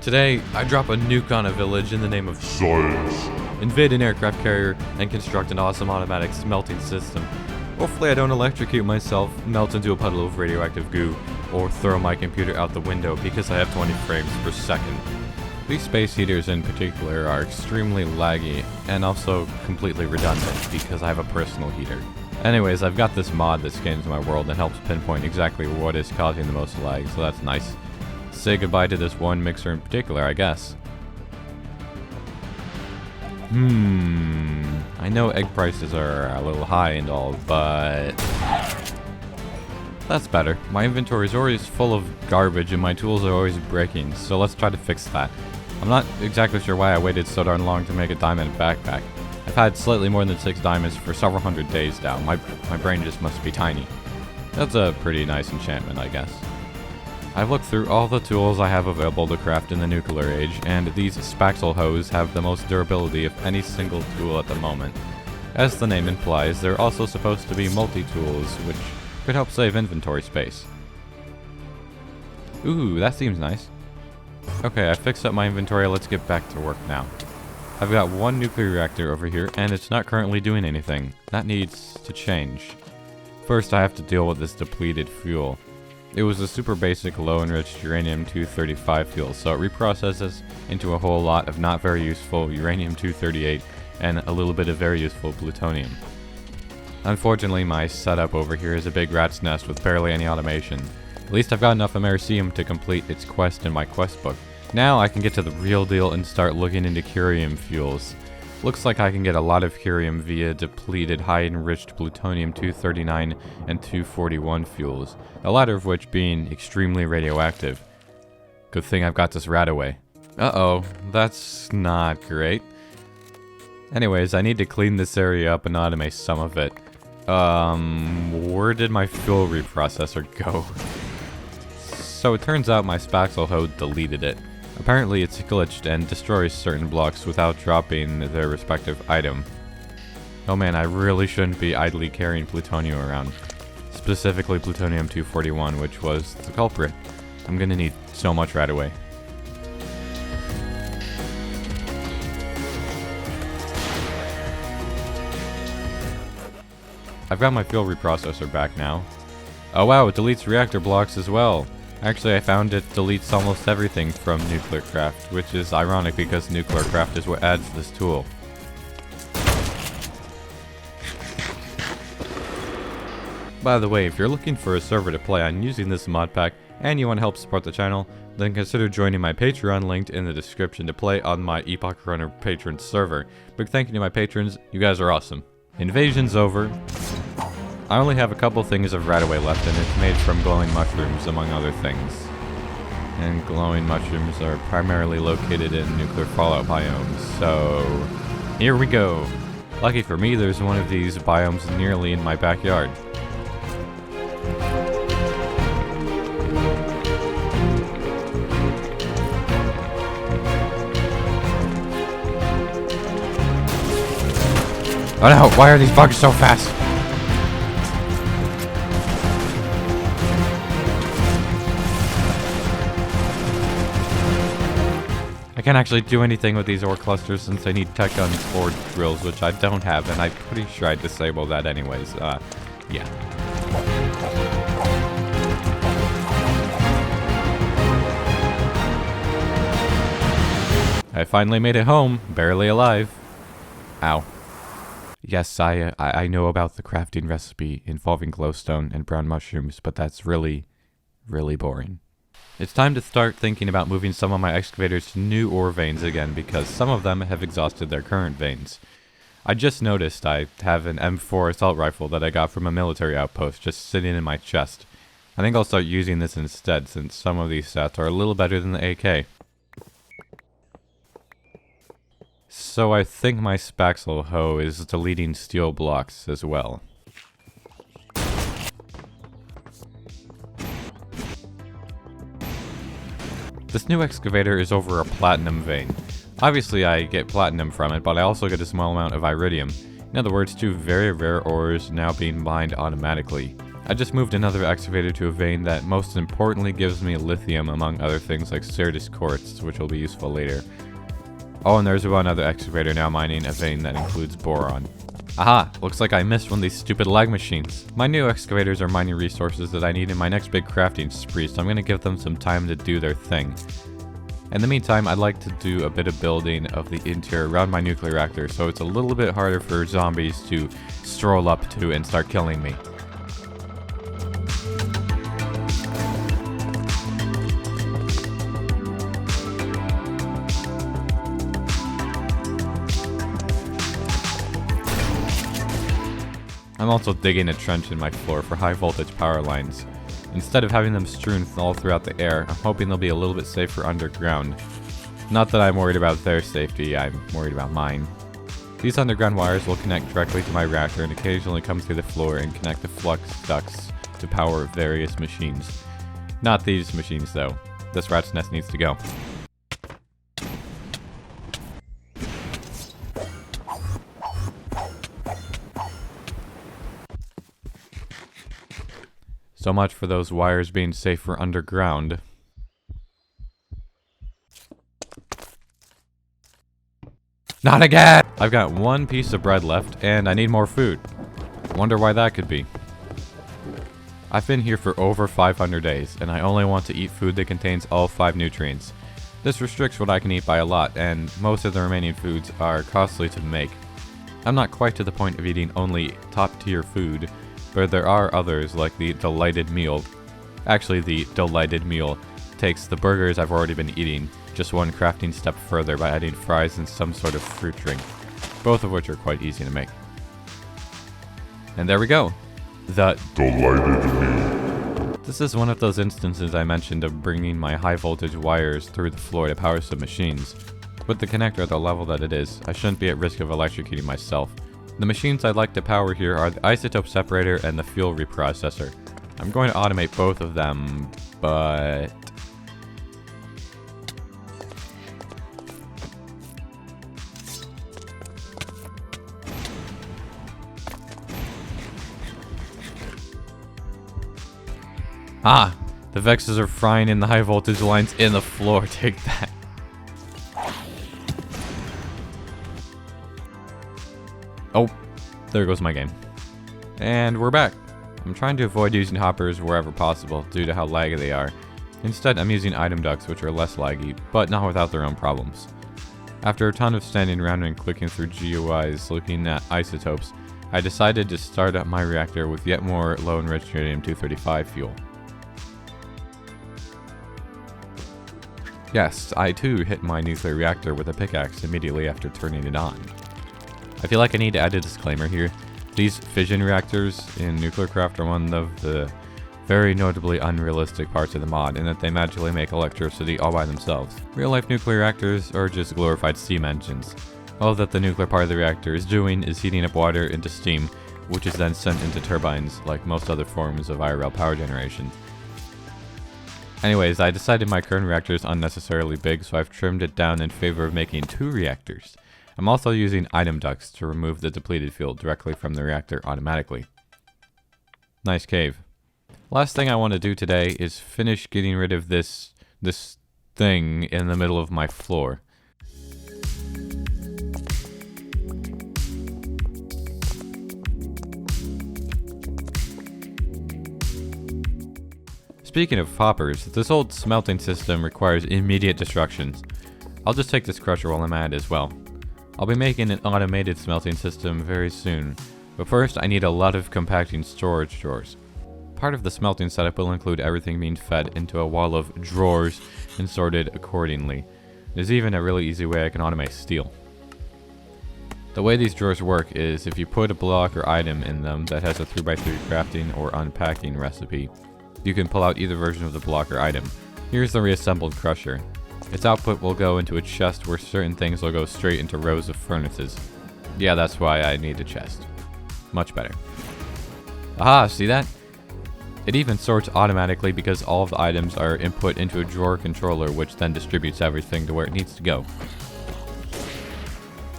Today, I drop a nuke on a village in the name of science, invade an aircraft carrier, and construct an awesome automatic smelting system. Hopefully I don't electrocute myself, melt into a puddle of radioactive goo, or throw my computer out the window because I have 20 frames per second. These space heaters in particular are extremely laggy, and also completely redundant because I have a personal heater. Anyways, I've got this mod that scans my world and helps pinpoint exactly what is causing the most lag, so that's nice. Say goodbye to this one mixer in particular, I guess. I know egg prices are a little high and all, but that's better. My inventory is always full of garbage and my tools are always breaking, so let's try to fix that. I'm not exactly sure why I waited so darn long to make a diamond backpack. I've had slightly more than 6 diamonds for several hundred days now. My brain just must be tiny. That's a pretty nice enchantment, I guess. I've looked through all the tools I have available to craft in the nuclear age, and these spaxel hoes have the most durability of any single tool at the moment. As the name implies, they're also supposed to be multi-tools, which could help save inventory space. Ooh, that seems nice. Okay, I fixed up my inventory, let's get back to work now. I've got one nuclear reactor over here, and it's not currently doing anything. That needs to change. First, I have to deal with this depleted fuel. It was a super basic low-enriched uranium-235 fuel, so it reprocesses into a whole lot of not very useful uranium-238 and a little bit of very useful plutonium. Unfortunately, my setup over here is a big rat's nest with barely any automation. At least I've got enough Americium to complete its quest in my quest book. Now I can get to the real deal and start looking into curium fuels. Looks like I can get a lot of curium via depleted high-enriched plutonium-239 and 241 fuels, the latter of which being extremely radioactive. Good thing I've got this rat away. Uh-oh, that's not great. Anyways, I need to clean this area up and automate some of it. Where did my fuel reprocessor go? So it turns out my spaxel hoe deleted it. Apparently it's glitched and destroys certain blocks without dropping their respective item. Oh man, I really shouldn't be idly carrying plutonium around. Specifically plutonium-241, which was the culprit. I'm gonna need so much right away. I've got my fuel reprocessor back now. Oh wow, it deletes reactor blocks as well. Actually, I found it deletes almost everything from nuclear craft, which is ironic because nuclear craft is what adds this tool. By the way, if you're looking for a server to play on using this mod pack, and you want to help support the channel, then consider joining my Patreon linked in the description to play on my Epoch Runner patron server. Big thank you to my patrons, you guys are awesome. Invasion's over. I only have a couple things of Radaway left, and it's made from glowing mushrooms, among other things. And glowing mushrooms are primarily located in nuclear fallout biomes, so here we go. Lucky for me, there's one of these biomes nearly in my backyard. Oh no, why are these bugs so fast? I can't actually do anything with these ore clusters since I need tech gun ore drills, which I don't have, and I'm pretty sure I disabled that anyways. Yeah. I finally made it home, barely alive. Ow. Yes, I know about the crafting recipe involving glowstone and brown mushrooms, but that's really, really boring. It's time to start thinking about moving some of my excavators to new ore veins again because some of them have exhausted their current veins. I just noticed I have an M4 assault rifle that I got from a military outpost just sitting in my chest. I think I'll start using this instead since some of these stats are a little better than the AK. So I think my spaxel hoe is deleting steel blocks as well. This new excavator is over a platinum vein. Obviously I get platinum from it, but I also get a small amount of iridium. In other words, 2 very rare ores now being mined automatically. I just moved another excavator to a vein that most importantly gives me lithium among other things like Certus quartz, which will be useful later. Oh, and there's one other excavator now mining a vein that includes boron. Aha! Looks like I missed one of these stupid lag machines. My new excavators are mining resources that I need in my next big crafting spree, so I'm going to give them some time to do their thing. In the meantime, I'd like to do a bit of building of the interior around my nuclear reactor, so it's a little bit harder for zombies to stroll up to and start killing me. I'm also digging a trench in my floor for high voltage power lines. Instead of having them strewn all throughout the air, I'm hoping they'll be a little bit safer underground. Not that I'm worried about their safety, I'm worried about mine. These underground wires will connect directly to my reactor and occasionally come through the floor and connect the flux ducts to power various machines. Not these machines though. This rat's nest needs to go. So much for those wires being safer underground. Not again! I've got one piece of bread left, and I need more food. Wonder why that could be. I've been here for over 500 days, and I only want to eat food that contains all 5 nutrients. This restricts what I can eat by a lot, and most of the remaining foods are costly to make. I'm not quite to the point of eating only top-tier food, but there are others like the Delighted Meal. Actually, the Delighted Meal takes the burgers I've already been eating just one crafting step further by adding fries and some sort of fruit drink, both of which are quite easy to make. And there we go. The Delighted Meal. This is one of those instances I mentioned of bringing my high voltage wires through the floor to power some machines. With the connector at the level that it is, I shouldn't be at risk of electrocuting myself. The machines I'd like to power here are the isotope separator and the fuel reprocessor. I'm going to automate both of them, but... Ah! The Vexes are frying in the high voltage lines in the floor. Take that. Oh, there goes my game. And we're back. I'm trying to avoid using hoppers wherever possible due to how laggy they are. Instead, I'm using item ducts, which are less laggy, but not without their own problems. After a ton of standing around and clicking through GUIs looking at isotopes, I decided to start up my reactor with yet more low-enriched uranium-235 fuel. Yes, I too hit my nuclear reactor with a pickaxe immediately after turning it on. I feel like I need to add a disclaimer here. These fission reactors in nuclear craft are one of the very notably unrealistic parts of the mod in that they magically make electricity all by themselves. Real-life nuclear reactors are just glorified steam engines. All that the nuclear part of the reactor is doing is heating up water into steam, which is then sent into turbines like most other forms of IRL power generation. Anyways, I decided my current reactor is unnecessarily big, so I've trimmed it down in favor of making 2 reactors. I'm also using item ducts to remove the depleted fuel directly from the reactor automatically. Nice cave. Last thing I want to do today is finish getting rid of this thing in the middle of my floor. Speaking of hoppers, this old smelting system requires immediate destructions. I'll just take this crusher while I'm at it as well. I'll be making an automated smelting system very soon, but first I need a lot of compacting storage drawers. Part of the smelting setup will include everything being fed into a wall of drawers and sorted accordingly. There's even a really easy way I can automate steel. The way these drawers work is if you put a block or item in them that has a 3x3 crafting or unpacking recipe, you can pull out either version of the block or item. Here's the reassembled crusher. Its output will go into a chest where certain things will go straight into rows of furnaces. Yeah, that's why I need a chest. Much better. Aha, see that? It even sorts automatically because all of the items are input into a drawer controller, which then distributes everything to where it needs to go.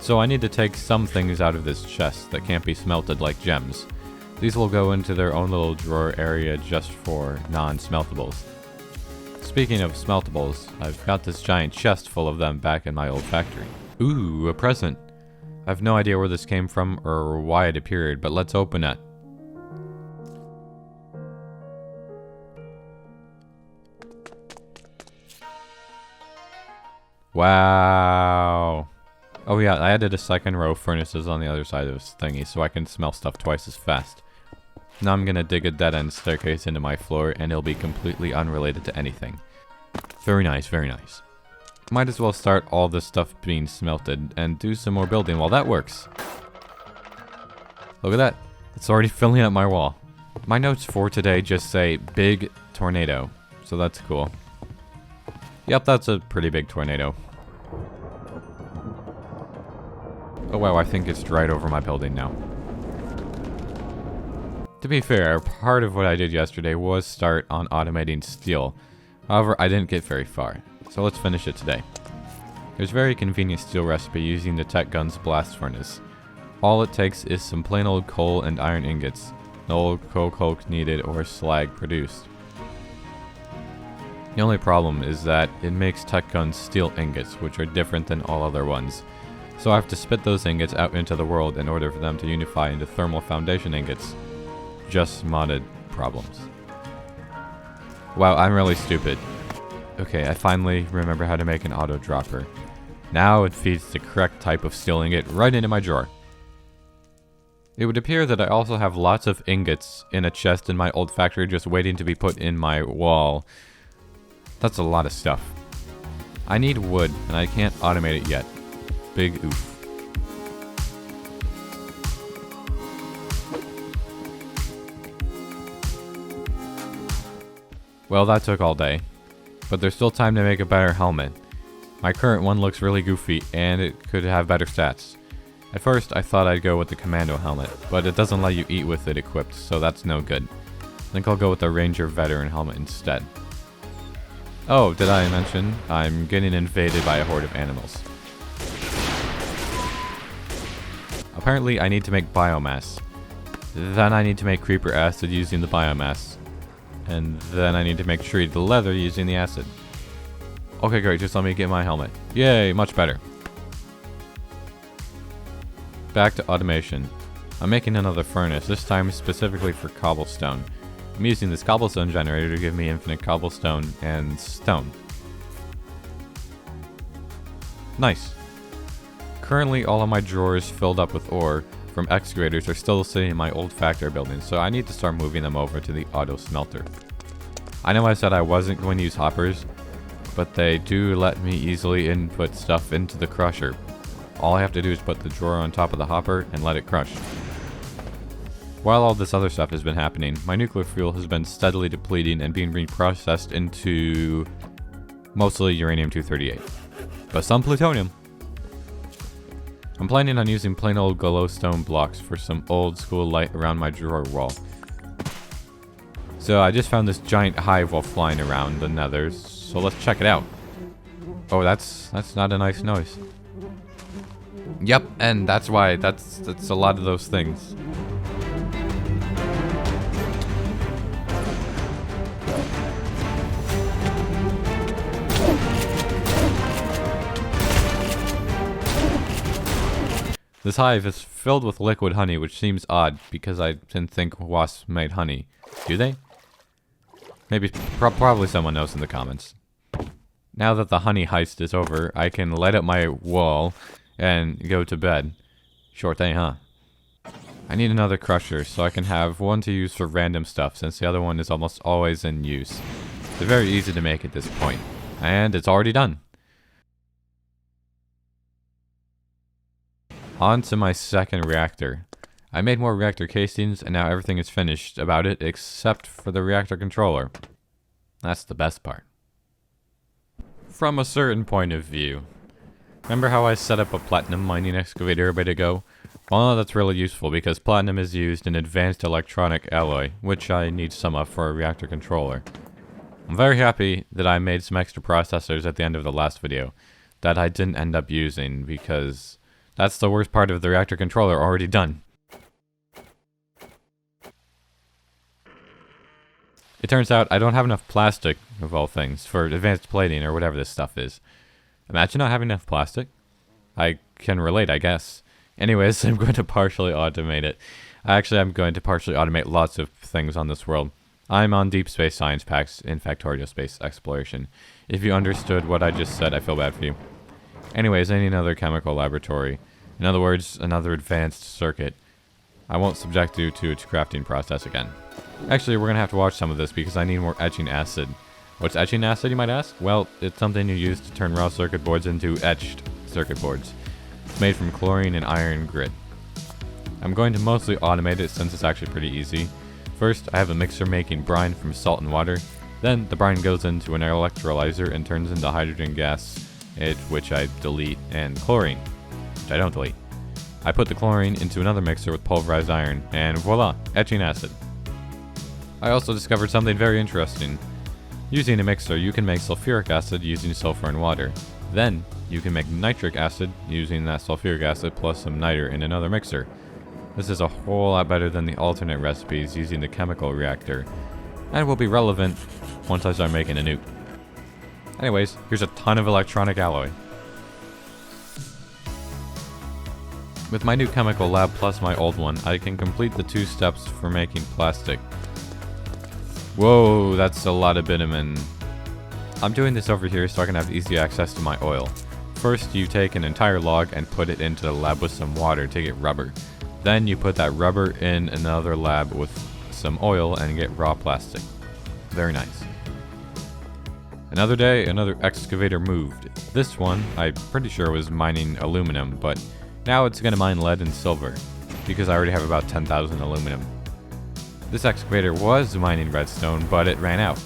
So I need to take some things out of this chest that can't be smelted like gems. These will go into their own little drawer area just for non-smeltables. Speaking of smeltables, I've got this giant chest full of them back in my old factory. Ooh, a present. I have no idea where this came from or why it appeared, but let's open it. Wow. Oh yeah, I added a second row of furnaces on the other side of this thingy so I can smell stuff twice as fast. Now I'm gonna dig a dead-end staircase into my floor and it'll be completely unrelated to anything. Very nice, very nice. Might as well start all this stuff being smelted and do some more building while that works. Look at that. It's already filling up my wall. My notes for today just say big tornado, so that's cool. Yep, that's a pretty big tornado. Oh wow, I think it's right over my building now. To be fair, part of what I did yesterday was start on automating steel. However, I didn't get very far, so let's finish it today. There's a very convenient steel recipe using the Tech Gun's blast furnace. All it takes is some plain old coal and iron ingots. No coke needed or slag produced. The only problem is that it makes Tech Gun's steel ingots, which are different than all other ones. So I have to spit those ingots out into the world in order for them to unify into thermal foundation ingots. Just modded problems. Wow, I'm really stupid. Okay, I finally remember how to make an auto dropper. Now it feeds the correct type of steel ingot right into my drawer. It would appear that I also have lots of ingots in a chest in my old factory just waiting to be put in my wall. That's a lot of stuff. I need wood, and I can't automate it yet. Big oof. Well, that took all day. But there's still time to make a better helmet. My current one looks really goofy, and it could have better stats. At first, I thought I'd go with the Commando helmet, but it doesn't let you eat with it equipped, so that's no good. I think I'll go with the Ranger Veteran helmet instead. Oh, did I mention? I'm getting invaded by a horde of animals. Apparently, I need to make biomass. Then I need to make creeper acid using the biomass. And then I need to make treated leather using the acid. Okay, great, just let me get my helmet. Yay, much better. Back to automation. I'm making another furnace, this time specifically for cobblestone. I'm using this cobblestone generator to give me infinite cobblestone and stone. Nice. Currently, all of my drawers filled up with ore from excavators are still sitting in my old factory building, so I need to start moving them over to the auto smelter. I know I said I wasn't going to use hoppers, but they do let me easily input stuff into the crusher. All I have to do is put the drawer on top of the hopper and let it crush. While all this other stuff has been happening, my nuclear fuel has been steadily depleting and being reprocessed into mostly uranium-238, but some plutonium. I'm planning on using plain old glowstone blocks for some old school light around my drawer wall. So I just found this giant hive while flying around the nether, so let's check it out. Oh, that's not a nice noise. Yep, and that's why that's a lot of those things. This hive is filled with liquid honey, which seems odd because I didn't think wasps made honey. Do they? Maybe, probably someone knows in the comments. Now that the honey heist is over, I can light up my wall and go to bed. Short day, huh? I need another crusher so I can have one to use for random stuff since the other one is almost always in use. They're very easy to make at this point. And it's already done. On to my second reactor. I made more reactor casings and now everything is finished about it except for the reactor controller. That's the best part. From a certain point of view. Remember how I set up a platinum mining excavator a bit ago? Well, that's really useful because platinum is used in advanced electronic alloy, which I need some of for a reactor controller. I'm very happy that I made some extra processors at the end of the last video that I didn't end up using because that's the worst part of the reactor controller already done. It turns out I don't have enough plastic, of all things, for advanced plating or whatever this stuff is. Imagine not having enough plastic. I can relate, I guess. Anyways, I'm going to partially automate it. Actually, I'm going to partially automate lots of things on this world. I'm on Deep Space Science Packs in Factorio Space Exploration. If you understood what I just said, I feel bad for you. Anyways, I need another chemical laboratory. In other words, another advanced circuit. I won't subject you to its crafting process again. Actually, we're going to have to watch some of this because I need more etching acid. What's etching acid, you might ask? Well, it's something you use to turn raw circuit boards into etched circuit boards. It's made from chlorine and iron grit. I'm going to mostly automate it since it's actually pretty easy. First, I have a mixer making brine from salt and water. Then, the brine goes into an electrolyzer and turns into hydrogen gas, which I delete, and chlorine, which I don't delete. I put the chlorine into another mixer with pulverized iron, and voila, etching acid. I also discovered something very interesting. Using a mixer, you can make sulfuric acid using sulfur and water. Then, you can make nitric acid using that sulfuric acid plus some niter in another mixer. This is a whole lot better than the alternate recipes using the chemical reactor, and will be relevant once I start making a nuke. Anyways, here's a ton of electronic alloy. With my new chemical lab plus my old one, I can complete the 2 steps for making plastic. Whoa, that's a lot of bitumen. I'm doing this over here so I can have easy access to my oil. First, you take an entire log and put it into the lab with some water to get rubber. Then you put that rubber in another lab with some oil and get raw plastic. Very nice. Another day, another excavator moved. This one, I'm pretty sure was mining aluminum, but now it's going to mine lead and silver, because I already have about 10,000 aluminum. This excavator was mining redstone, but it ran out.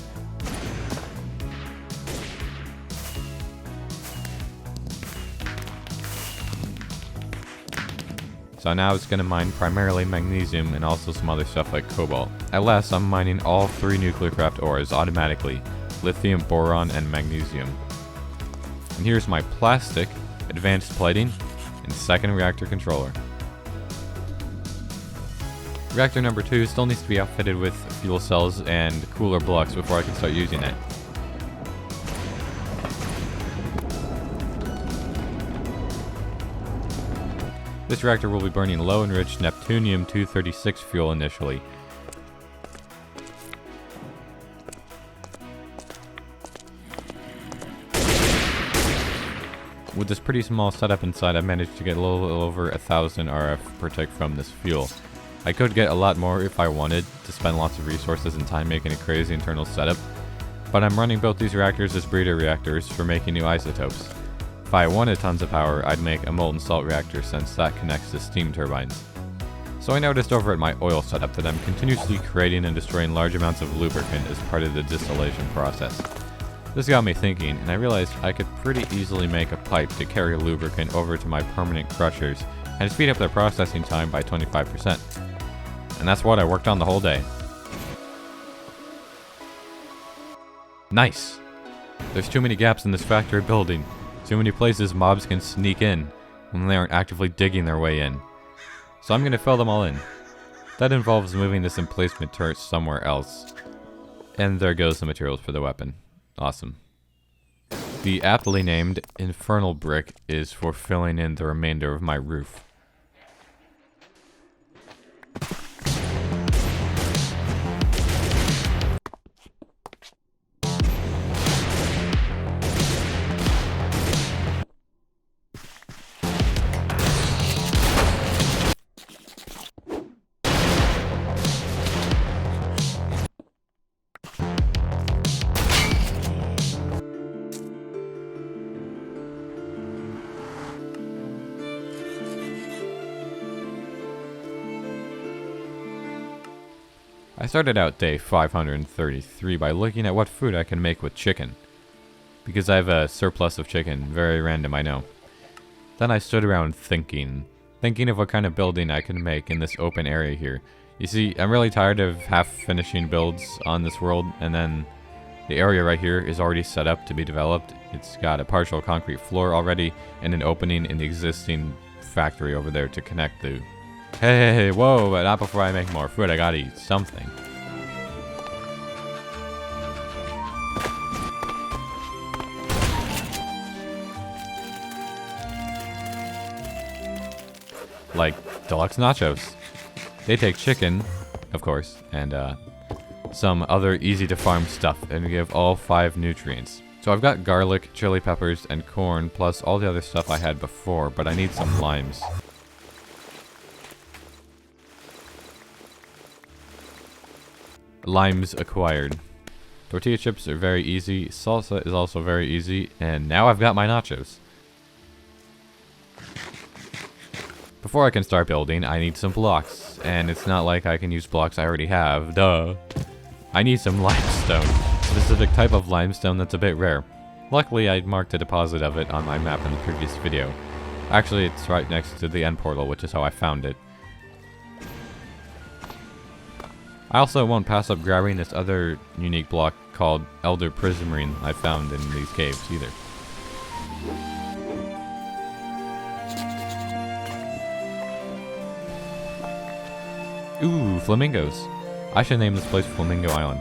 So now it's going to mine primarily magnesium and also some other stuff like cobalt. At last, I'm mining all 3 nuclear craft ores automatically: lithium, boron, and magnesium. And here's my plastic, advanced plating, and second reactor controller. Reactor number 2 still needs to be outfitted with fuel cells and cooler blocks before I can start using it. This reactor will be burning low-enriched Neptunium-236 fuel initially. With this pretty small setup inside, I managed to get a little over 1,000 RF per tick from this fuel. I could get a lot more if I wanted to spend lots of resources and time making a crazy internal setup, but I'm running both these reactors as breeder reactors for making new isotopes. If I wanted tons of power, I'd make a molten salt reactor since that connects to steam turbines. So I noticed over at my oil setup that I'm continuously creating and destroying large amounts of lubricant as part of the distillation process. This got me thinking, and I realized I could pretty easily make a pipe to carry lubricant over to my permanent crushers and speed up their processing time by 25%. And that's what I worked on the whole day. Nice! There's too many gaps in this factory building. Too many places mobs can sneak in when they aren't actively digging their way in. So I'm going to fill them all in. That involves moving this emplacement turret somewhere else. And there goes the materials for the weapon. Awesome. The aptly named Infernal Brick is for filling in the remainder of my roof. I started out day 533 by looking at what food I can make with chicken, because I have a surplus of chicken. Very random, I know. Then I stood around thinking of what kind of building I can make in this open area here. You see, I'm really tired of half-finishing builds on this world, and then the area right here is already set up to be developed. It's got a partial concrete floor already, and an opening in the existing factory over there to connect the... Hey, whoa, but not before I make more food. I gotta eat something. like deluxe nachos. They take chicken, of course, and some other easy to farm stuff and give all 5 nutrients. So I've got garlic, chili peppers, and corn, plus all the other stuff I had before, but I need some limes. Limes acquired. Tortilla chips are very easy, salsa is also very easy, and now I've got my nachos. Before I can start building, I need some blocks, and it's not like I can use blocks I already have, duh. I need some limestone, a specific type of limestone that's a bit rare. Luckily, I marked a deposit of it on my map in the previous video. Actually, it's right next to the end portal, which is how I found it. I also won't pass up grabbing this other unique block called Elder Prismarine I found in these caves either. Ooh, flamingos. I should name this place Flamingo Island.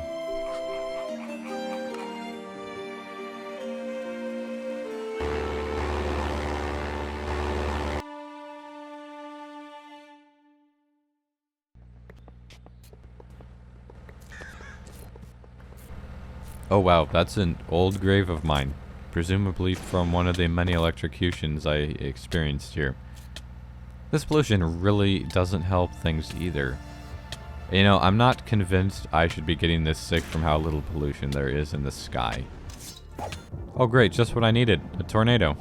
Oh wow, that's an old grave of mine. Presumably from one of the many electrocutions I experienced here. This pollution really doesn't help things either. You know, I'm not convinced I should be getting this sick from how little pollution there is in the sky. Oh great, just what I needed. A tornado.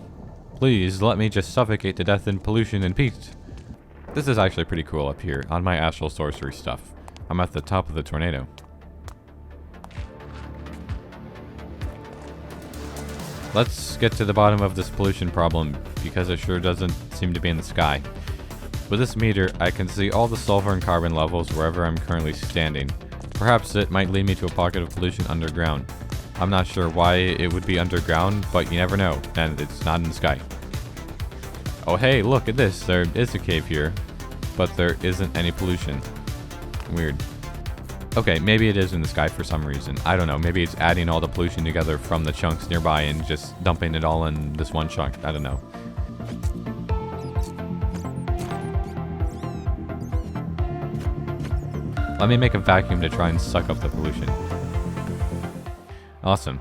Please let me just suffocate to death in pollution and peace. This is actually pretty cool up here on my astral sorcery stuff. I'm at the top of the tornado. Let's get to the bottom of this pollution problem, because it sure doesn't seem to be in the sky. With this meter, I can see all the sulfur and carbon levels wherever I'm currently standing. Perhaps it might lead me to a pocket of pollution underground. I'm not sure why it would be underground, but you never know, and it's not in the sky. Oh hey, look at this, there is a cave here, but there isn't any pollution. Weird. Okay, maybe it is in the sky for some reason. I don't know, maybe it's adding all the pollution together from the chunks nearby and just dumping it all in this one chunk. I don't know. Let me make a vacuum to try and suck up the pollution. Awesome.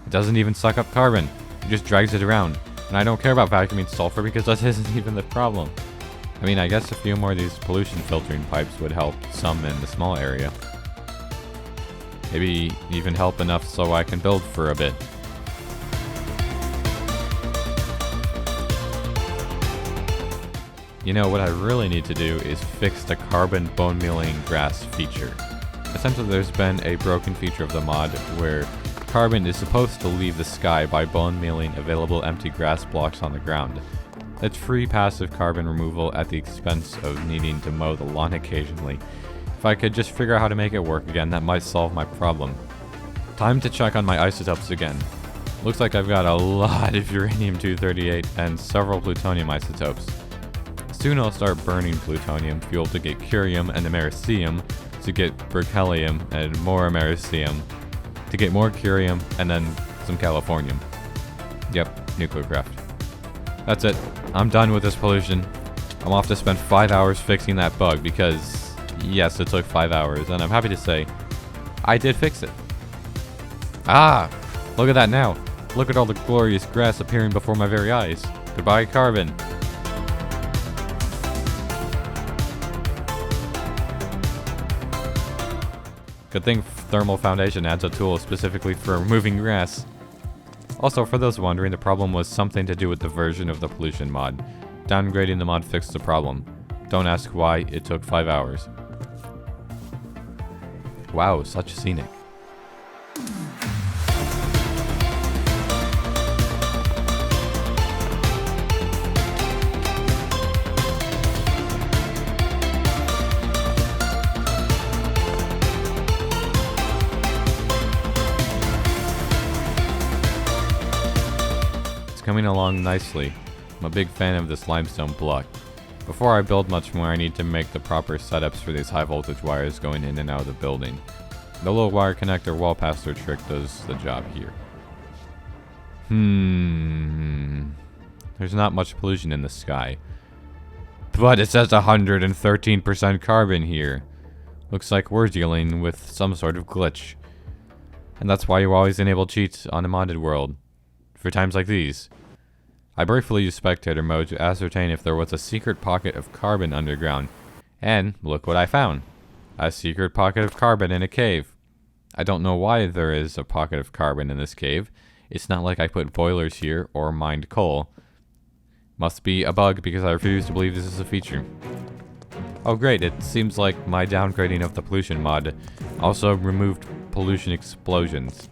It doesn't even suck up carbon. It just drags it around. And I don't care about vacuuming sulfur because that isn't even the problem. I mean, I guess a few more of these pollution filtering pipes would help some in the small area. Maybe even help enough so I can build for a bit. You know, what I really need to do is fix the carbon bone mealing grass feature. Essentially, there's been a broken feature of the mod where carbon is supposed to leave the sky by bone mealing available empty grass blocks on the ground. It's free passive carbon removal at the expense of needing to mow the lawn occasionally. If I could just figure out how to make it work again, that might solve my problem. Time to check on my isotopes again. Looks like I've got a lot of uranium-238 and several plutonium isotopes. Soon I'll start burning plutonium fuel to get curium and americium, to get berkelium and more americium, to get more curium and then some californium. Yep, nuclear craft. That's it. I'm done with this pollution. I'm off to spend 5 hours fixing that bug because, yes, it took 5 hours, and I'm happy to say, I did fix it. Ah! Look at that now. Look at all the glorious grass appearing before my very eyes. Goodbye, carbon. Good thing Thermal Foundation adds a tool specifically for removing grass. Also, for those wondering, the problem was something to do with the version of the pollution mod. Downgrading the mod fixed the problem. Don't ask why, it took 5 hours. Wow, such scenic. Coming along nicely. I'm a big fan of this limestone block. Before I build much more, I need to make the proper setups for these high voltage wires going in and out of the building. The little wire connector wall passer trick does the job here. There's not much pollution in the sky. But it says 113% carbon here. Looks like we're dealing with some sort of glitch. And that's why you always enable cheats on a modded world. For times like these. I briefly used spectator mode to ascertain if there was a secret pocket of carbon underground. And look what I found. A secret pocket of carbon in a cave. I don't know why there is a pocket of carbon in this cave. It's not like I put boilers here or mined coal. Must be a bug because I refuse to believe this is a feature. Oh great, it seems like my downgrading of the pollution mod also removed pollution explosions.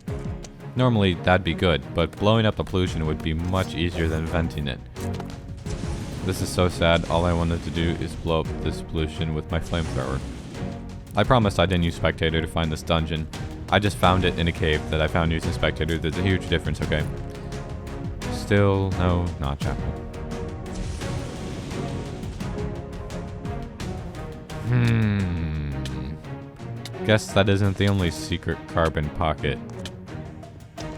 Normally that'd be good, but blowing up the pollution would be much easier than venting it. This is so sad, all I wanted to do is blow up this pollution with my flamethrower. I promised I didn't use spectator to find this dungeon. I just found it in a cave that I found using spectator. There's a huge difference, okay? Still no notch apple. Guess that isn't the only secret carbon pocket.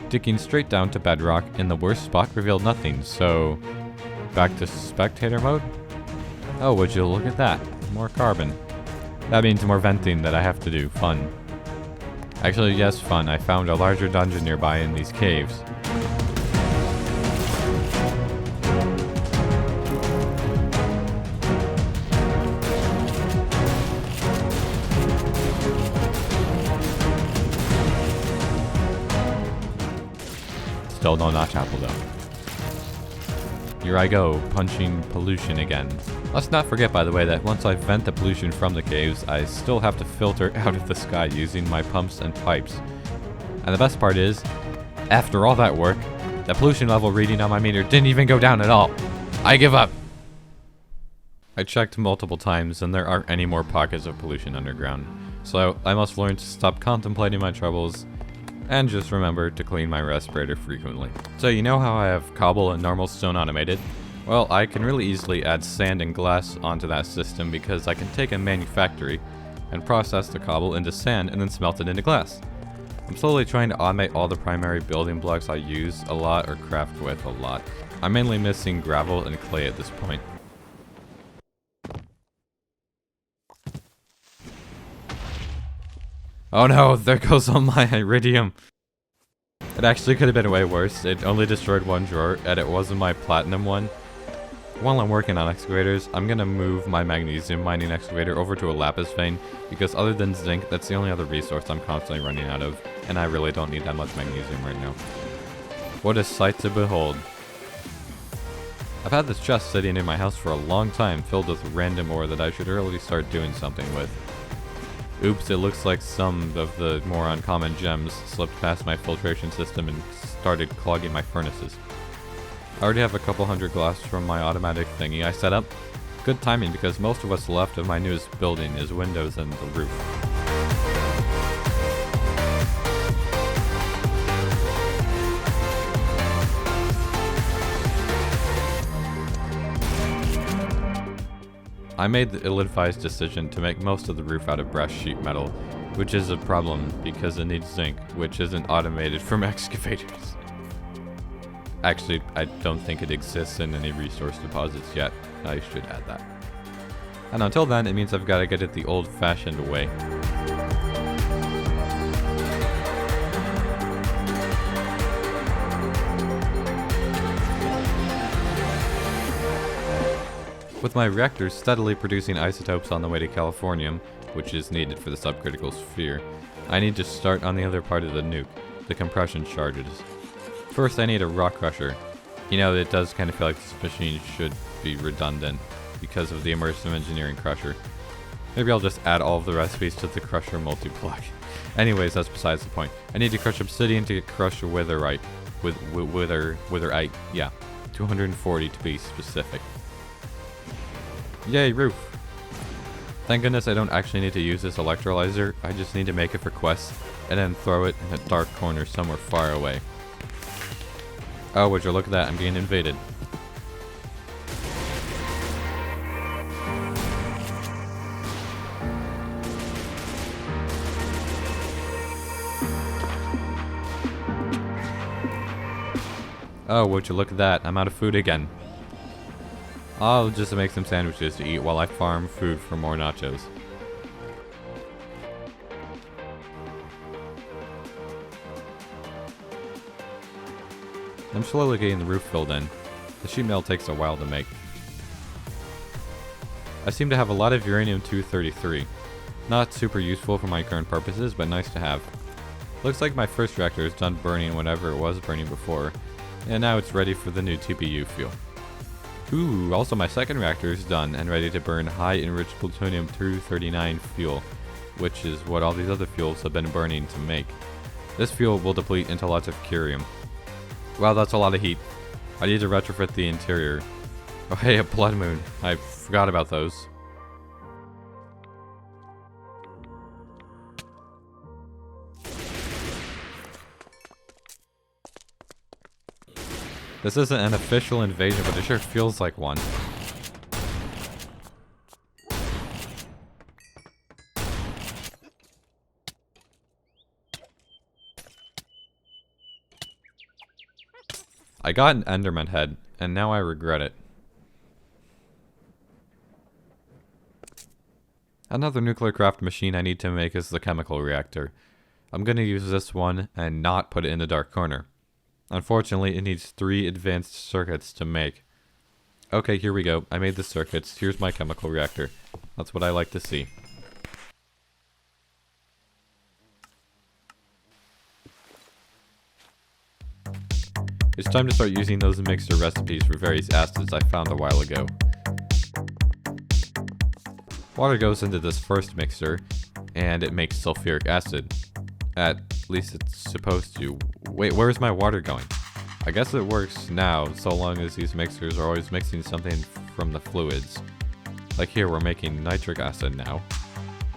Digging straight down to bedrock in the worst spot revealed nothing, so back to spectator mode? Oh, would you look at that? More carbon. That means more venting that I have to do. Fun. Actually, yes, fun. I found a larger dungeon nearby in these caves. Still no notch apple though. Here I go, punching pollution again. Let's not forget, by the way, that once I vent the pollution from the caves, I still have to filter out of the sky using my pumps and pipes. And the best part is, after all that work, the pollution level reading on my meter didn't even go down at all. I give up. I checked multiple times and there aren't any more pockets of pollution underground. So I must learn to stop contemplating my troubles and just remember to clean my respirator frequently. So you know how I have cobble and normal stone automated? Well, I can really easily add sand and glass onto that system because I can take a manufactory and process the cobble into sand and then smelt it into glass. I'm slowly trying to automate all the primary building blocks I use a lot or craft with a lot. I'm mainly missing gravel and clay at this point. Oh no, there goes all my iridium. It actually could have been way worse. It only destroyed one drawer, and it wasn't my platinum one. While I'm working on excavators, I'm gonna move my magnesium mining excavator over to a lapis vein, because other than zinc, that's the only other resource I'm constantly running out of, and I really don't need that much magnesium right now. What a sight to behold. I've had this chest sitting in my house for a long time, filled with random ore that I should really start doing something with. Oops, it looks like some of the more uncommon gems slipped past my filtration system and started clogging my furnaces. I already have a couple hundred glass from my automatic thingy I set up. Good timing because most of what's left of my newest building is windows and the roof. I made the ill-advised decision to make most of the roof out of brass sheet metal, which is a problem because it needs zinc, which isn't automated from excavators. Actually, I don't think it exists in any resource deposits yet. I should add that. And until then, it means I've got to get it the old-fashioned way. With my reactors steadily producing isotopes on the way to Californium, which is needed for the subcritical sphere, I need to start on the other part of the nuke, the compression charges. First, I need a rock crusher. You know, it does kind of feel like this machine should be redundant because of the immersive engineering crusher. Maybe I'll just add all of the recipes to the crusher multi-block. Anyways, that's besides the point. I need to crush obsidian to get crushed witherite. Witherite, yeah. 240 to be specific. Yay, roof! Thank goodness I don't actually need to use this electrolyzer, I just need to make it for quests, and then throw it in a dark corner somewhere far away. Oh, would you look at that, I'm being invaded. Oh, would you look at that, I'm out of food again. I'll just make some sandwiches to eat while I farm food for more nachos. I'm slowly getting the roof filled in. The sheet metal takes a while to make. I seem to have a lot of uranium-233. Not super useful for my current purposes, but nice to have. Looks like my first reactor is done burning whatever it was burning before, and now it's ready for the new TPU fuel. Ooh, also my second reactor is done and ready to burn high enriched plutonium-239 fuel, which is what all these other fuels have been burning to make. This fuel will deplete into lots of curium. Wow, that's a lot of heat. I need to retrofit the interior. Oh hey, a blood moon. I forgot about those. This isn't an official invasion, but it sure feels like one. I got an Enderman head, and now I regret it. Another nuclear craft machine I need to make is the chemical reactor. I'm gonna use this one and not put it in the dark corner. Unfortunately, it needs 3 advanced circuits to make. Okay, here we go. I made the circuits. Here's my chemical reactor. That's what I like to see. It's time to start using those mixer recipes for various acids I found a while ago. Water goes into this first mixer, and it makes sulfuric acid. At least it's supposed to. Wait, where's my water going? I guess it works now, so long as these mixers are always mixing something from the fluids. Like here, we're making nitric acid now.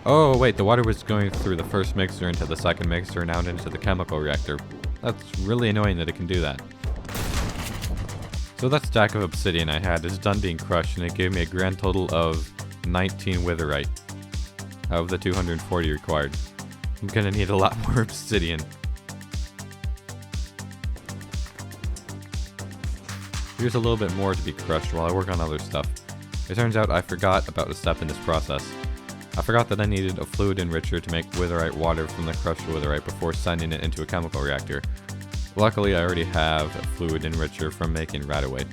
Oh wait, the water was going through the first mixer into the second mixer and out into the chemical reactor. That's really annoying that it can do that. So that stack of obsidian I had is done being crushed, and it gave me a grand total of 19 witherite out of the 240 required. I'm gonna need a lot more obsidian. Here's a little bit more to be crushed while I work on other stuff. It turns out I forgot about a step in this process. I forgot that I needed a fluid enricher to make witherite water from the crushed witherite before sending it into a chemical reactor. Luckily, I already have a fluid enricher from making radaway.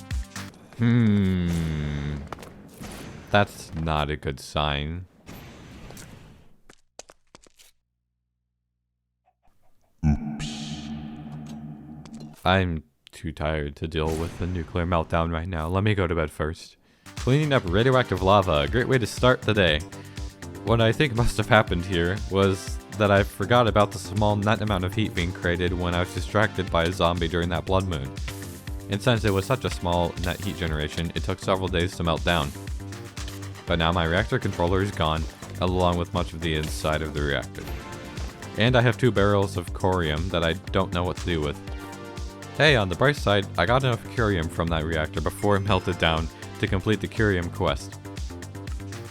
That's not a good sign. I'm too tired to deal with the nuclear meltdown right now. Let me go to bed first. Cleaning up radioactive lava, a great way to start the day. What I think must have happened here was that I forgot about the small net amount of heat being created when I was distracted by a zombie during that blood moon. And since it was such a small net heat generation, it took several days to melt down. But now my reactor controller is gone, along with much of the inside of the reactor. And I have 2 barrels of corium that I don't know what to do with. Hey, on the bright side, I got enough curium from that reactor before it melted down to complete the curium quest.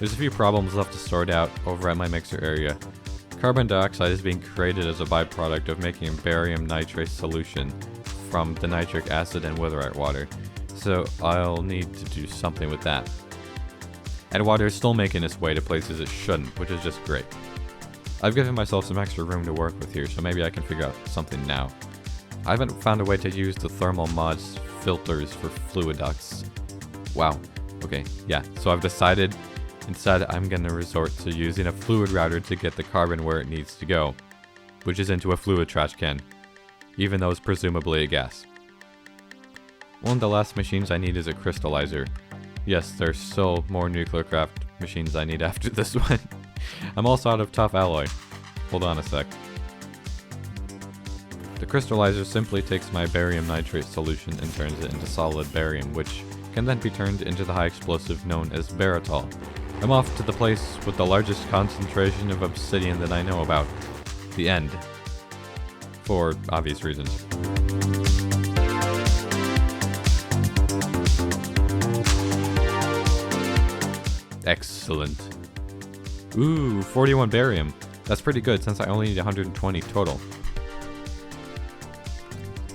There's a few problems left to sort out over at my mixer area. Carbon dioxide is being created as a byproduct of making barium nitrate solution from the nitric acid and witherite water, so I'll need to do something with that. And water is still making its way to places it shouldn't, which is just great. I've given myself some extra room to work with here, so maybe I can figure out something now. I haven't found a way to use the thermal mods filters for fluid ducts. Wow. Okay, yeah, so I've decided instead I'm gonna resort to using a fluid router to get the carbon where it needs to go, which is into a fluid trash can, even though it's presumably a gas. One of the last machines I need is a crystallizer. Yes, there's still more nuclear craft machines I need after this one. I'm also out of tough alloy. Hold on a sec. The crystallizer simply takes my barium nitrate solution and turns it into solid barium, which can then be turned into the high explosive known as baritol. I'm off to the place with the largest concentration of obsidian that I know about. The end. For obvious reasons. Excellent. Ooh, 41 barium. That's pretty good since I only need 120 total.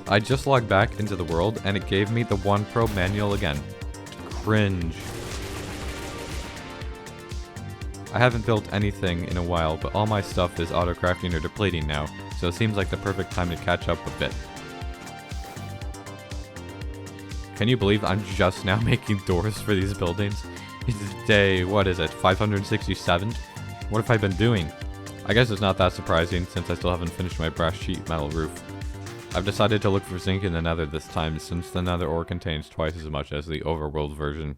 I just logged back into the world and it gave me the 1 probe manual again. Cringe. I haven't built anything in a while, but all my stuff is auto-crafting or depleting now, so it seems like the perfect time to catch up a bit. Can you believe I'm just now making doors for these buildings? It's day, what is it, 567? What have I been doing? I guess it's not that surprising since I still haven't finished my brass sheet metal roof. I've decided to look for zinc in the nether this time since the nether ore contains twice as much as the overworld version.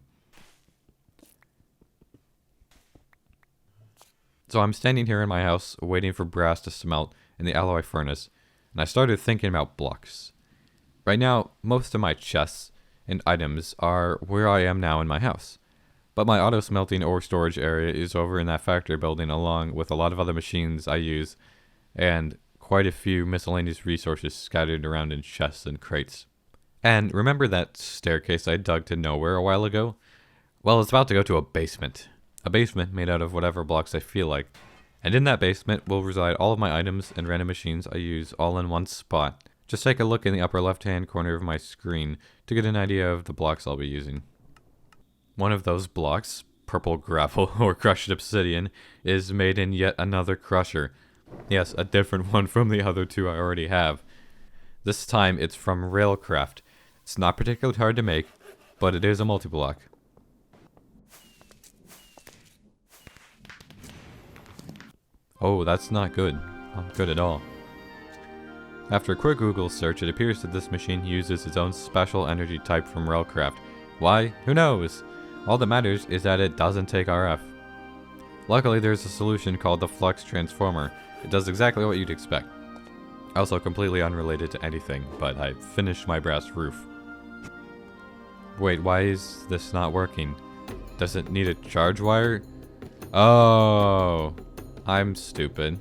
So I'm standing here in my house waiting for brass to smelt in the alloy furnace, and I started thinking about blocks. Right now, most of my chests and items are where I am now in my house. But my auto smelting ore storage area is over in that factory building along with a lot of other machines I use and quite a few miscellaneous resources scattered around in chests and crates. And remember that staircase I dug to nowhere a while ago? Well, it's about to go to a basement. A basement made out of whatever blocks I feel like. And in that basement will reside all of my items and random machines I use all in one spot. Just take a look in the upper left-hand corner of my screen to get an idea of the blocks I'll be using. One of those blocks, purple gravel or crushed obsidian, is made in yet another crusher. Yes, a different one from the other two I already have. This time it's from Railcraft. It's not particularly hard to make, but it is a multi-block. Oh, that's not good. Not good at all. After a quick Google search, it appears that this machine uses its own special energy type from Railcraft. Why? Who knows? All that matters is that it doesn't take RF. Luckily, there's a solution called the Flux Transformer. It does exactly what you'd expect. Also completely unrelated to anything, but I finished my brass roof. Wait, why is this not working? Does it need a charge wire? Oh, I'm stupid.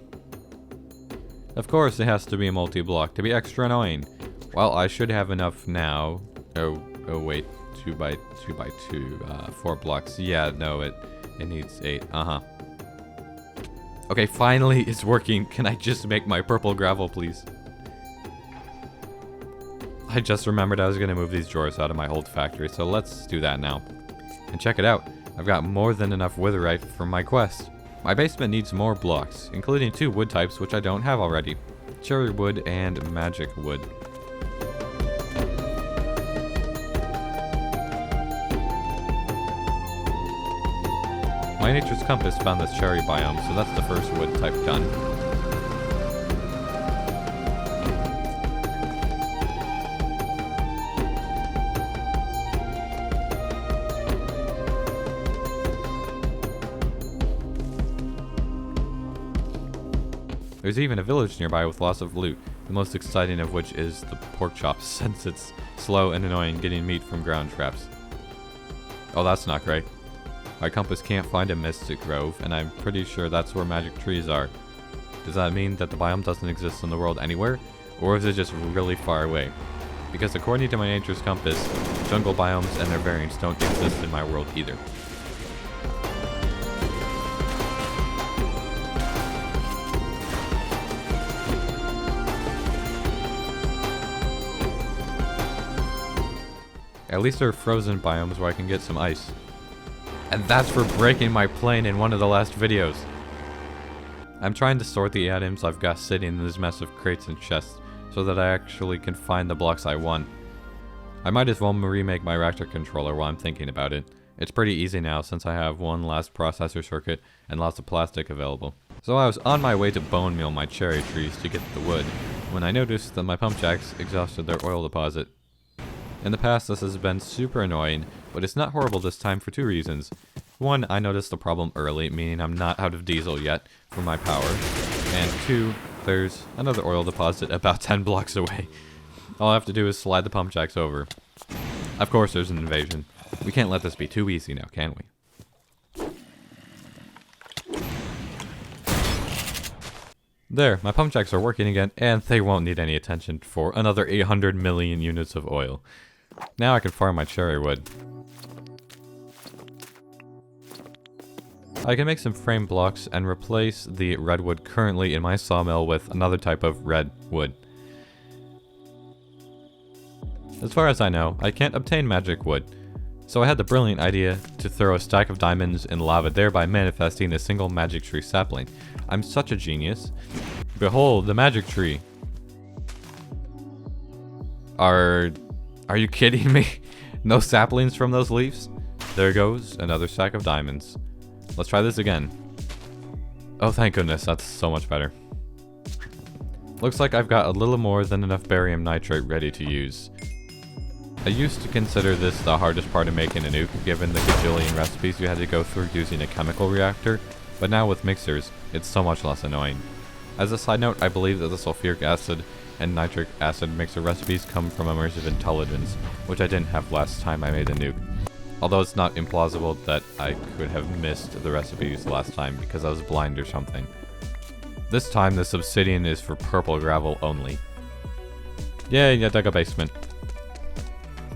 Of course it has to be a multi-block to be extra annoying. Well, I should have enough now. Oh wait, 2 by 2 by 2, 4 blocks. Yeah, no, it needs 8. Okay, finally it's working. Can I just make my purple gravel, please? I just remembered I was gonna move these drawers out of my old factory, so let's do that now. And check it out, I've got more than enough witherite for my quest. My basement needs more blocks, including 2 wood types which I don't have already. Cherry wood and magic wood. My nature's compass found this cherry biome, so that's the first wood type done. There's even a village nearby with lots of loot, the most exciting of which is the pork chops, since it's slow and annoying getting meat from ground traps. Oh, that's not great. My compass can't find a mystic grove, and I'm pretty sure that's where magic trees are. Does that mean that the biome doesn't exist in the world anywhere, or is it just really far away? Because according to my nature's compass, jungle biomes and their variants don't exist in my world either. At least there are frozen biomes where I can get some ice. And that's for breaking my plane in one of the last videos. I'm trying to sort the items I've got sitting in this mess of crates and chests so that I actually can find the blocks I want. I might as well remake my Reactor controller while I'm thinking about it. It's pretty easy now since I have one last processor circuit and lots of plastic available. So I was on my way to bone meal my cherry trees to get the wood when I noticed that my pump jacks exhausted their oil deposit. In the past, this has been super annoying, but it's not horrible this time for 2 reasons. One, I noticed the problem early, meaning I'm not out of diesel yet for my power. And 2, there's another oil deposit about 10 blocks away. All I have to do is slide the pump jacks over. Of course there's an invasion. We can't let this be too easy now, can we? There, my pump jacks are working again, and they won't need any attention for another 800 million units of oil. Now I can farm my cherry wood. I can make some frame blocks and replace the redwood currently in my sawmill with another type of red wood. As far as I know, I can't obtain magic wood, So I had the brilliant idea to throw a stack of diamonds in lava, thereby manifesting a single magic tree sapling. I'm such a genius. Behold, the magic tree. Are you kidding me? No saplings from those leaves? There goes another stack of diamonds. Let's try this again. Oh, thank goodness, that's so much better. Looks like I've got a little more than enough barium nitrate ready to use. I used to consider this the hardest part of making a nuke, given the gajillion recipes you had to go through using a chemical reactor, but now with mixers, it's so much less annoying. As a side note, I believe that the sulfuric acid and nitric acid mixer recipes come from immersive intelligence, which I didn't have last time I made a nuke. Although it's not implausible that I could have missed the recipes last time because I was blind or something. This time, this obsidian is for purple gravel only. Yay, I dug a basement.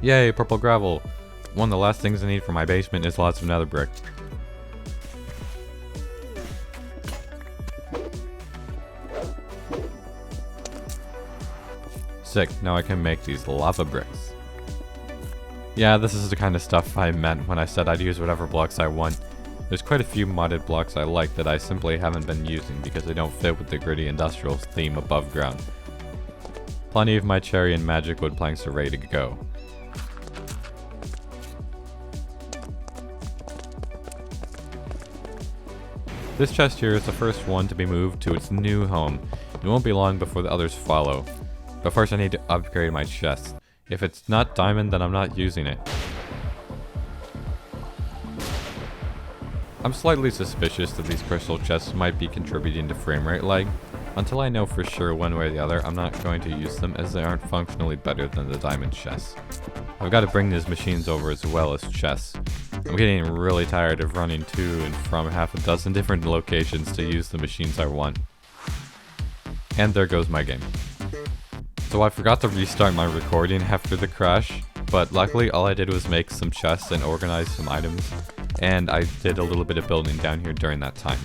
Yay, purple gravel. One of the last things I need for my basement is lots of nether brick. Sick, now I can make these lava bricks. Yeah, this is the kind of stuff I meant when I said I'd use whatever blocks I want. There's quite a few modded blocks I like that I simply haven't been using because they don't fit with the gritty industrial theme above ground. Plenty of my cherry and magic wood planks are ready to go. This chest here is the first one to be moved to its new home. It won't be long before the others follow. But first I need to upgrade my chest. If it's not diamond, then I'm not using it. I'm slightly suspicious that these crystal chests might be contributing to frame rate lag. Until I know for sure one way or the other, I'm not going to use them as they aren't functionally better than the diamond chests. I've got to bring these machines over as well as chests. I'm getting really tired of running to and from half a dozen different locations to use the machines I want. And there goes my game. So I forgot to restart my recording after the crash, but luckily all I did was make some chests and organize some items, and I did a little bit of building down here during that time.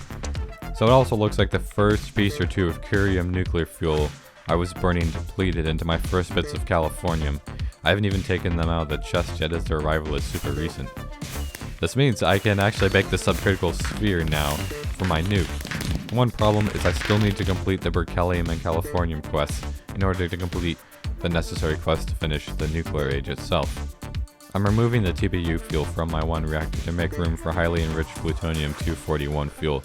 So it also looks like the first piece or two of curium nuclear fuel I was burning depleted into my first bits of californium. I haven't even taken them out of the chest yet as their arrival is super recent. This means I can actually bake the subcritical sphere now for my nuke. One problem is I still need to complete the berkelium and californium quests in order to complete the necessary quest to finish the nuclear age itself. I'm removing the TBU fuel from my one reactor to make room for highly enriched plutonium-241 fuel.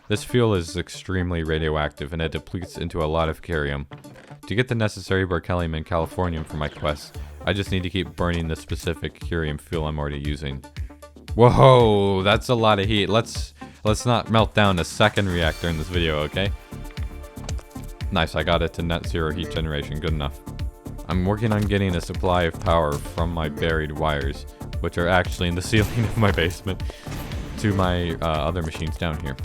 This fuel is extremely radioactive and it depletes into a lot of curium. To get the necessary berkelium and californium for my quests, I just need to keep burning the specific curium fuel I'm already using. Whoa, that's a lot of heat. Let's not melt down a second reactor in this video, okay? Nice, I got it to net zero heat generation, good enough. I'm working on getting a supply of power from my buried wires, which are actually in the ceiling of my basement, to my other machines down here.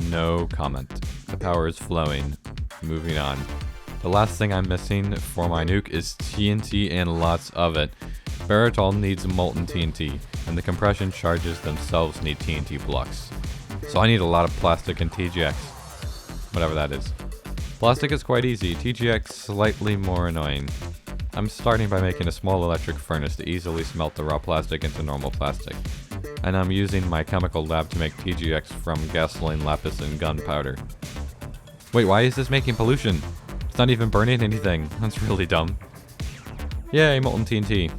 No comment. The power is flowing. Moving on. The last thing I'm missing for my nuke is TNT and lots of it. Baritol needs molten TNT, and the compression charges themselves need TNT blocks. So I need a lot of plastic and TGX. Whatever that is. Plastic is quite easy, TGX slightly more annoying. I'm starting by making a small electric furnace to easily smelt the raw plastic into normal plastic. And I'm using my chemical lab to make TGX from gasoline, lapis, and gunpowder. Wait, why is this making pollution? It's not even burning anything. That's really dumb. Yay, molten TNT.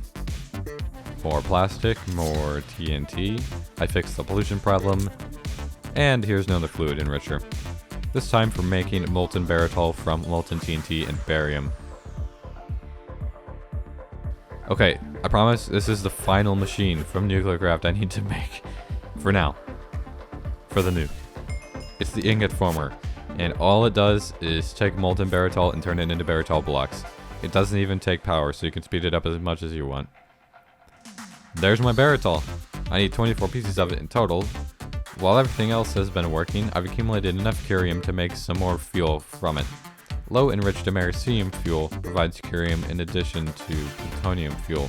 More plastic, more TNT. I fixed the pollution problem. And here's another fluid enricher. This time for making molten baritol from molten TNT and barium. Okay, I promise this is the final machine from Nuclearcraft I need to make. For now. For the nuke. It's the ingot former. And all it does is take molten baritol and turn it into baritol blocks. It doesn't even take power, so you can speed it up as much as you want. There's my baritol. I need 24 pieces of it in total. While everything else has been working, I've accumulated enough curium to make some more fuel from it. Low enriched americium fuel provides curium in addition to plutonium fuel,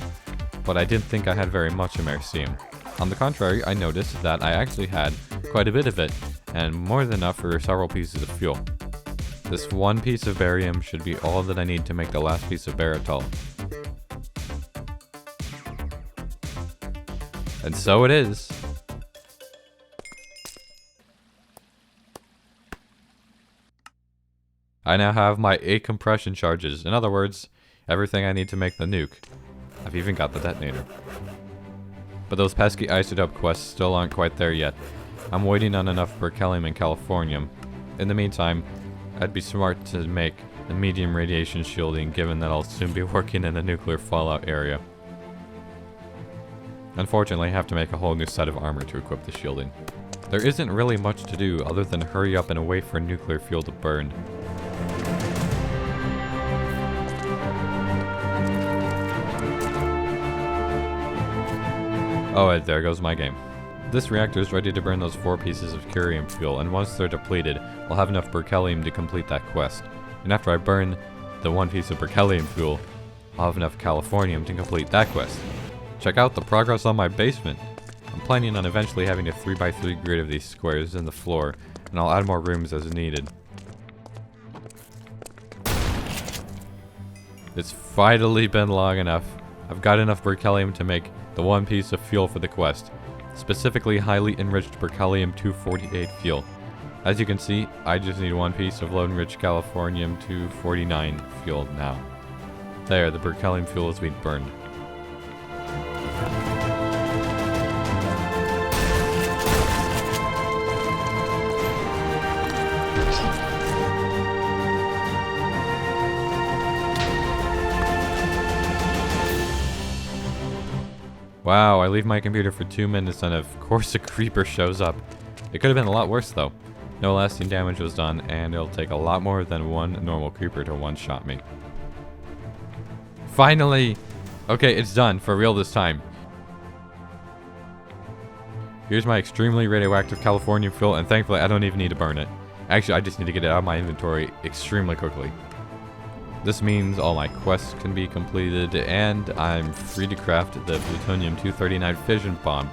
but I didn't think I had very much americium. On the contrary, I noticed that I actually had quite a bit of it, and more than enough for several pieces of fuel. This one piece of barium should be all that I need to make the last piece of baritol. And so it is. I now have my 8 compression charges. In other words, everything I need to make the nuke. I've even got the detonator. But those pesky isotope quests still aren't quite there yet. I'm waiting on enough berkelium and californium. In the meantime, I'd be smart to make the medium radiation shielding, given that I'll soon be working in a nuclear fallout area. Unfortunately, I have to make a whole new set of armor to equip the shielding. There isn't really much to do other than hurry up and wait for nuclear fuel to burn. Oh, and there goes my game. This reactor is ready to burn those 4 pieces of curium fuel, and once they're depleted, I'll have enough berkelium to complete that quest. And after I burn the 1 piece of berkelium fuel, I'll have enough californium to complete that quest. Check out the progress on my basement. I'm planning on eventually having a 3x3 grid of these squares in the floor, and I'll add more rooms as needed. It's finally been long enough. I've got enough berkelium to make the 1 piece of fuel for the quest, specifically highly enriched berkelium 248 fuel. As you can see, I just need 1 piece of low enriched californium 249 fuel now. There, the berkelium fuel is being burned. Wow, I leave my computer for 2 minutes and of course a creeper shows up. It could have been a lot worse though. No lasting damage was done, and it'll take a lot more than 1 normal creeper to one-shot me. Finally! Okay, it's done, for real this time. Here's my extremely radioactive californium fuel, and thankfully I don't even need to burn it. Actually, I just need to get it out of my inventory extremely quickly. This means all my quests can be completed, and I'm free to craft the plutonium-239 fission bomb.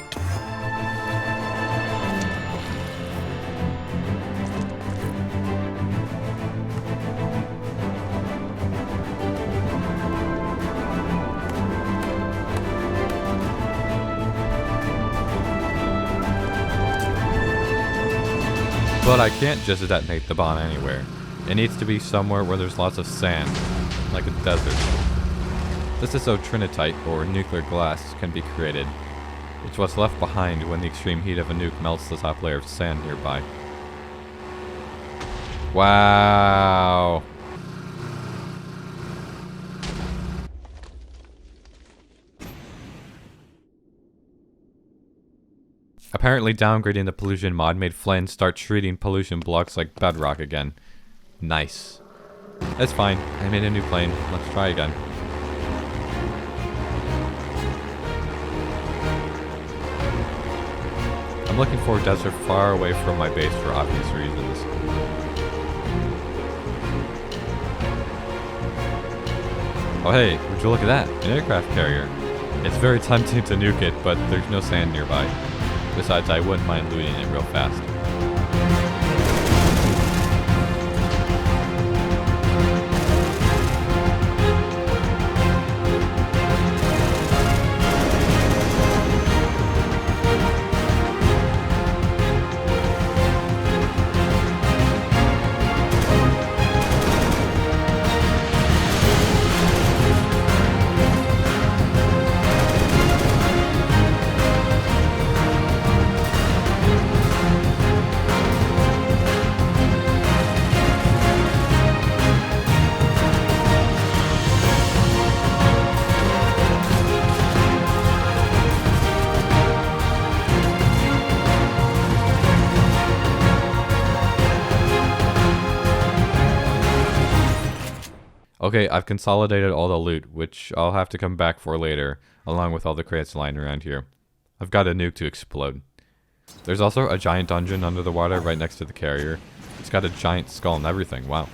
But I can't just detonate the bomb anywhere. It needs to be somewhere where there's lots of sand, like a desert. This is so trinitite, or nuclear glass, can be created. It's what's left behind when the extreme heat of a nuke melts the top layer of sand nearby. Wow! Apparently downgrading the pollution mod made Flynn start treating pollution blocks like bedrock again. Nice. That's fine. I made a new plane. Let's try again. I'm looking for a desert far away from my base for obvious reasons. Oh hey, would you look at that? An aircraft carrier. It's very tempting to nuke it, but there's no sand nearby. Besides, I wouldn't mind looting it real fast. Okay, I've consolidated all the loot, which I'll have to come back for later, along with all the crates lying around here. I've got a nuke to explode. There's also a giant dungeon under the water right next to the carrier. It's got a giant skull and everything, wow.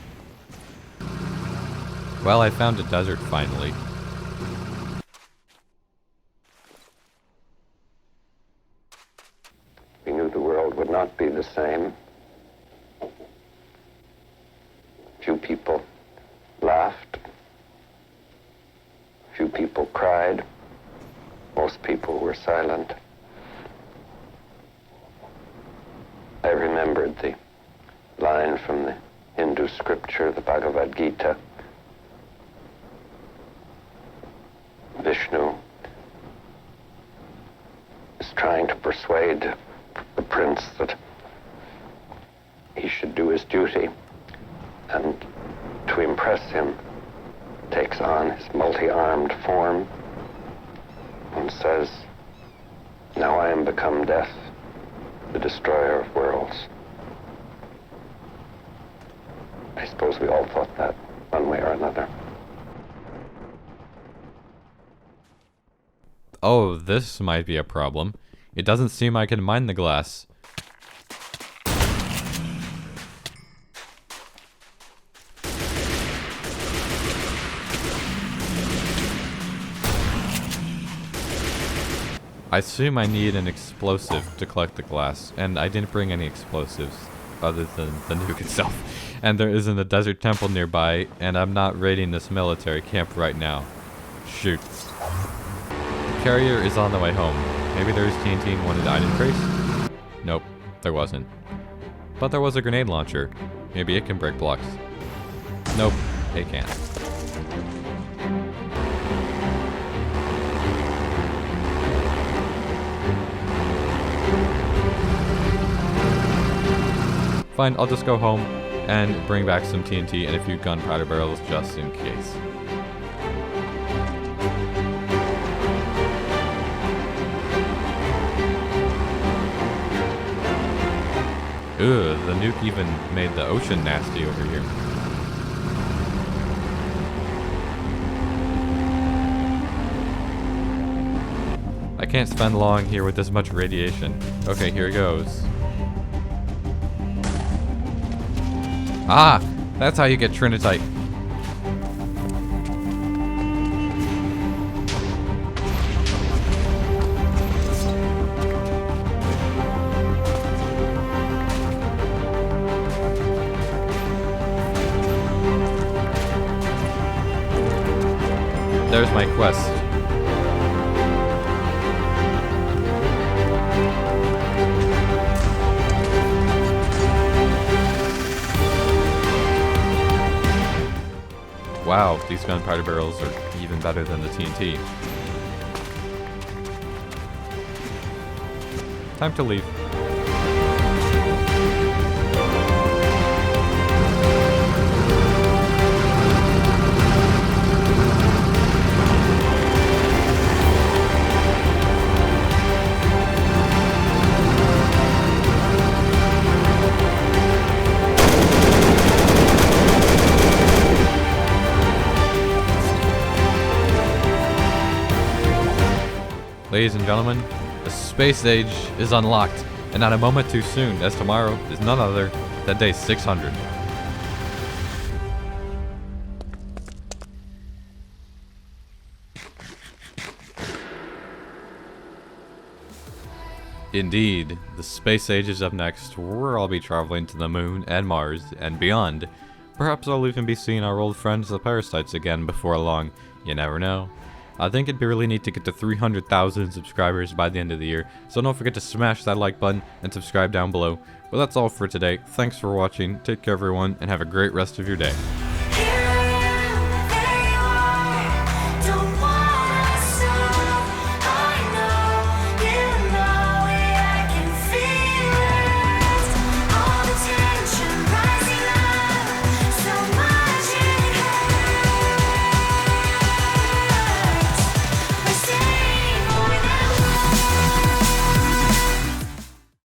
Well, I found a desert finally. world would not be the same. Few people laughed. Few people cried. Most people were silent. I remembered the line from the Hindu scripture, the Bhagavad Gita. Vishnu is trying to persuade the prince that he should do his duty, and to impress him takes on his multi-armed form and says, "Now I am become death, the destroyer of worlds." I suppose we all thought that one way or another. Oh, this might be a problem. It doesn't seem I can mine the glass. I assume I need an explosive to collect the glass, and I didn't bring any explosives other than the nuke itself. And there isn't a desert temple nearby, and I'm not raiding this military camp right now. Shoot. The carrier is on the way home. Maybe there's TNT in one of the item crates? Nope, there wasn't. But there was a grenade launcher. Maybe it can break blocks. Nope, it can't. Fine, I'll just go home and bring back some TNT and a few gunpowder barrels just in case. Ugh, the nuke even made the ocean nasty over here. I can't spend long here with this much radiation. Okay, here goes. Ah! That's how you get Trinitite. There's my quest. Wow, these gunpowder barrels are even better than the TNT. Time to leave. Ladies and gentlemen, the space age is unlocked, and not a moment too soon, as tomorrow is none other than day 600. Indeed, the space age is up next, where I'll be traveling to the moon and Mars and beyond. Perhaps I'll even be seeing our old friends the parasites again before long, you never know. I think it'd be really neat to get to 300,000 subscribers by the end of the year, so don't forget to smash that like button and subscribe down below. But that's all for today. Thanks for watching, take care everyone, and have a great rest of your day.